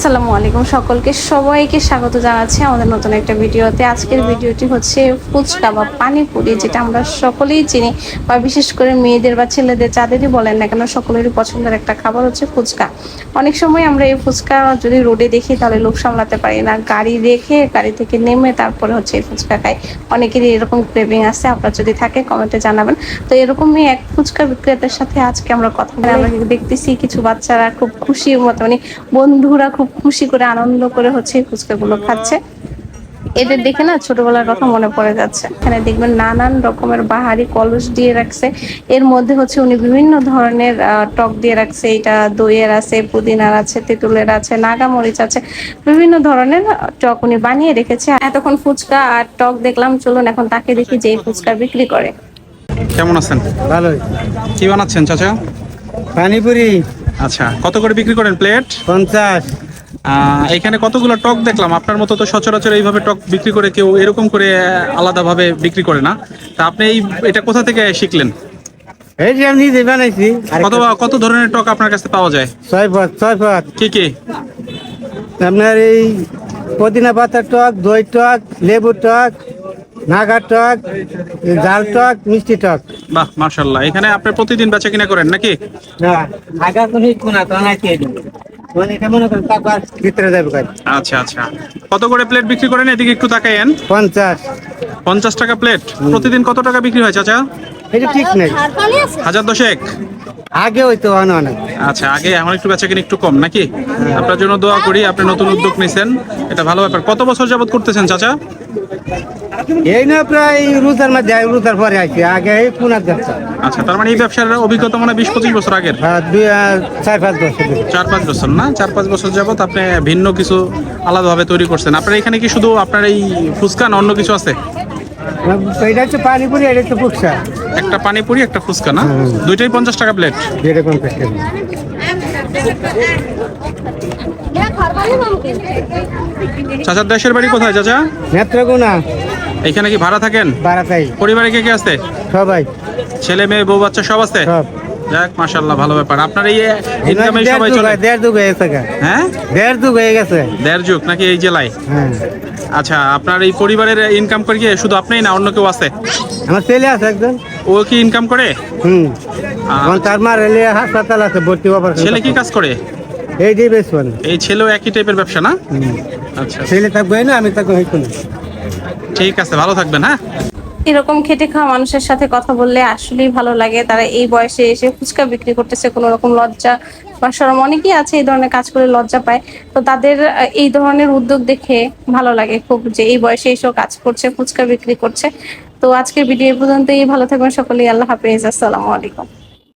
আসসালামু আলাইকুম, সবাইকে স্বাগত জানাচ্ছি আমাদের নতুন একটা ভিডিওতে। আজকের ভিডিওটি হচ্ছে ফুচকা বা পানিপুরি, যেটা আমরা সকলেই চিনি, বা বিশেষ করে মেয়েদের বা ছেলেদের যাদেরই বলেন না কেন সকলেরই পছন্দের একটা খাবার হচ্ছে ফুচকা। অনেক সময় আমরা এই ফুচকা যদি রোডে দেখি তাহলে লোক সামলাতে পারি না, গাড়ি রেখে গাড়ি থেকে নেমে তারপরে হচ্ছে এই ফুচকা খাই। অনেকেরই এরকম ক্রেভিং আছে, আপনার যদি থাকে কমেন্টে জানাবেন। তো এরকমই এক ফুচকা বিক্রেতার সাথে আজকে আমরা কথা বলে আমরা দেখতেছি কিছু বাচ্চারা খুব খুশির মতো, মানে বন্ধুরা খুব খুশি করে আনন্দ করে হচ্ছে ফুচকাগুলো খাচ্ছে। এদের দেখে না ছোটবেলার কথা মনে পড়ে যাচ্ছে। এখানে দেখবেন নানান রকমের বাহারি কলস দিয়ে রাখছে, এর মধ্যে হচ্ছে উনি বিভিন্ন ধরনের টক দিয়ে রাখছে। এটা দইয়ের আছে, পুদিনার আছে, তেঁতুলের আছে, নাগামরিচ আছে, বিভিন্ন ধরনের টক উনি বানিয়ে রেখেছে। এতক্ষণ ফুচকা আর টক দেখলাম, চলুন এখন তাকে দেখি যে ফুচকা বিক্রি করে। কেমন আছেন? ভালোই। কি বানাচ্ছেন চাচা? পানিপুরি আচ্ছা, কত করে বিক্রি করেন প্লেট? 50। এখানে কতগুলো টক দেখলাম। আপনার মতো তো সচরাচর এইভাবে টক বিক্রি করে কেউ এরকম করে আলাদাভাবে বিক্রি করে না। তা আপনি এটা কোথা থেকে শিখলেন? এই যে আমি নিজে বানাইছি। কত ধরনের টক আপনার কাছে পাওয়া যায়? 6 পদ। কি কি? আপনার এই পুদিনা পাতার টক, দই টক, লেবুর টক, নাগার টক, জাল টক, মিষ্টি টক। বাহ, মাশাআল্লাহ। এখানে আপনি প্রতিদিন বেচা কিনা করেন নাকি? আগা কোনো কোনা তো নাই কে মানে কেমন করে টাকা ভিতরে যাবে কাজ। আচ্ছা আচ্ছা, কত করে প্লেট বিক্রি করেন? এদিকে একটু তাকায়েন। 50। 50 টাকা প্লেট। প্রতিদিন কত টাকা বিক্রি হয় চাচা? এটা ঠিক নেই, 1000 আগে হইতো অনেক। আচ্ছা, আগে এখন একটু বেচা কিনা একটু কম নাকি? আপনার জন্য দোয়া করি, আপনি নতুন উদ্যোগ নিছেন, এটা ভালো ব্যাপার। কত বছর যাবত করতেছেন চাচা? এই না প্রায় রোজার মধ্যে, রোজার পরে আইছি, আগে এই পুনার যাচ্ছে। আচ্ছা, তার মানে এই ব্যবসার অভিজ্ঞতা মানে 20-25 বছর আগের। 4-5 বছর। 4-5 বছর না, 4-5 বছর যাবত আপনি ভিন্ন কিছু আলাদাভাবে তৈরি করছেন। আপনার এখানে কি শুধু আপনার এই ফুচকা না অন্য কিছু আছে? এটা হচ্ছে পানিপুরি, এটা হচ্ছে ফুচকা। একটা পানিপুরি, একটা ফুচকা না? দুইটাই 50 টাকা প্লেট। যেরকম পেশা। চাচার দেশের বাড়ি কোথায় চাচা? নেত্রকোনা। এখানে কি ভাড়া থাকেন? বারাতাই। পরিবারে কে কে আছে? সবাই। ছেলে মেয়ে বউ বাচ্চা সব আছে? সব। যাক, মাশাআল্লাহ, ভালো ব্যাপার। আপনার এই ইনকামে সবাই চলে? দেড় যুগ হয়ে গেছে। হ্যাঁ, দেড় যুগ হয়ে গেছে। দেড় যুগ নাকি এই জেলায়? হ্যাঁ। আচ্ছা, আপনার এই পরিবারের ইনকাম করে কি শুধু আপনিই না অন্য কেউ আছে? আমার ছেলে আছে একজন। ও কি ইনকাম করে? তার মা রেলে হাসপাতাল আছে, ভর্তি হবার। ছেলে কি কাজ করে? এই যে বেসন। এই ছেলেও একই টাইপের ব্যবসা না? আচ্ছা, ছেলে থাকবে না, আমি থাকবো। ঠিক আছে, ভালো থাকবেন। হ্যাঁ, এরকম খেটে খাওয়া মানুষের সাথে কথা বললে আসলেই ভালো লাগে। তারা এই বয়সে এসে ফুচকা বিক্রি করতেছে, কোনো রকম লজ্জা বা শরম, অনেকেই আছে এই ধরনের কাজ করে লজ্জা পায়। তো তাদের এই ধরনের উদ্যোগ দেখে ভালো লাগে খুব, যে এই বয়সে এসেও কাজ করছে, ফুচকা বিক্রি করছে। তো আজকের ভিডিও পর্যন্তই, ভালো থাকবেন সকলেই, আল্লাহ হাফেজ, আসসালামু আলাইকুম।